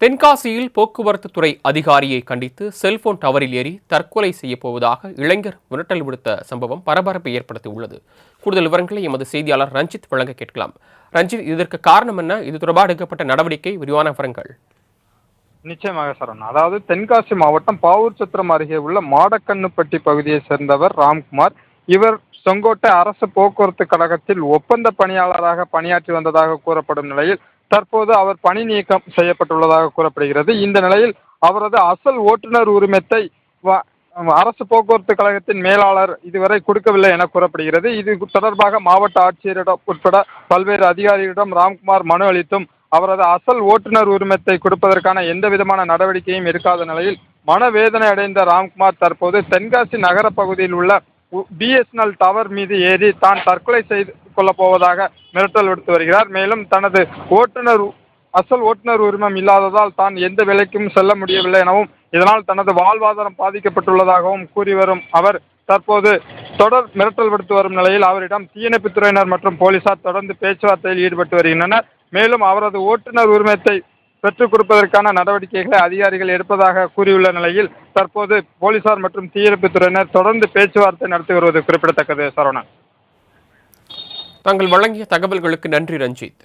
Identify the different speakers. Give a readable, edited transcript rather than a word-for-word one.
Speaker 1: தென்காசியில் போக்குவரத்து துறை அதிகாரியை கண்டித்து செல்போன் டவரில் ஏறி தற்கொலை செய்யப்போவதாக இளைஞர் மிரட்டல் விடுத்த சம்பவம் பரபரப்பை ஏற்படுத்தியுள்ளது. கூடுதல் விவரங்களை எமது செய்தியாளர் ரஞ்சித் வழங்க கேட்கலாம். ரஞ்சித், இதற்கு காரணம் என்ன? இது தொடர்பாக எடுக்கப்பட்ட நடவடிக்கை, விரிவான விவரங்கள்.
Speaker 2: நிச்சயமாக சரவணன். அதாவது தென்காசி மாவட்டம் பாவூர் சத்திரம் அருகே உள்ள மாடக்கண்ணுப்பட்டி பகுதியை சேர்ந்தவர் ராம்குமார். இவர் செங்கோட்டை அரசு போக்குவரத்து கழகத்தில் ஒப்பந்த பணியாளராக பணியாற்றி வந்ததாக கூறப்படும் நிலையில் தற்போது அவர் பணி நீக்கம் செய்யப்பட்டுள்ளதாக கூறப்படுகிறது. இந்த நிலையில் அவரது அசல் ஓட்டுநர் உரிமத்தை அரசு போக்குவரத்து கழகத்தின் மேலாளர் இதுவரை கொடுக்கவில்லை என கூறப்படுகிறது. இது தொடர்பாக மாவட்ட ஆட்சியரிடம் உட்பட பல்வேறு அதிகாரிகளிடம் ராம்குமார் மனு அளித்தும் அவரது அசல் ஓட்டுநர் உரிமத்தை கொடுப்பதற்கான எந்த விதமான நடவடிக்கையும் எடுக்காத நிலையில் மனவேதனை அடைந்த ராம்குமார் தற்போது தென்காசி நகர பகுதியில் உள்ள BSNL டவர் மீது ஏறி தான் தற்கொலை செய்து கொள்ளப் போவதாக மிரட்டல் விடுத்து வருகிறார். மேலும் தனது அசல் ஓட்டுநர் உரிமம் இல்லாததால் தான் எந்த வேலைக்கும் செல்ல முடியவில்லை எனவும் இதனால் தனது வாழ்வாதாரம் பாதிக்கப்பட்டுள்ளதாகவும் கூறி வரும் அவர் தற்போது தொடர் மிரட்டல் விடுத்து வரும் நிலையில் அவரிடம் தீயணைப்புத்துறையினர் மற்றும் போலீசார் தொடர்ந்து பேச்சுவார்த்தையில் ஈடுபட்டு வருகின்றனர். மேலும் அவரது ஓட்டுநர் உரிமத்தை பெற்றுக் கொடுப்பதற்கான நடவடிக்கைகளை அதிகாரிகள் எடுப்பதாக கூறியுள்ள நிலையில் தற்போது போலீசார் மற்றும் தீயணைப்புத்துறையினர் தொடர்ந்து பேச்சுவார்த்தை நடத்தி வருவது குறிப்பிடத்தக்கது. சரவணன்,
Speaker 1: தாங்கள் வழங்கிய தகவல்களுக்கு நன்றி ரஞ்சித்.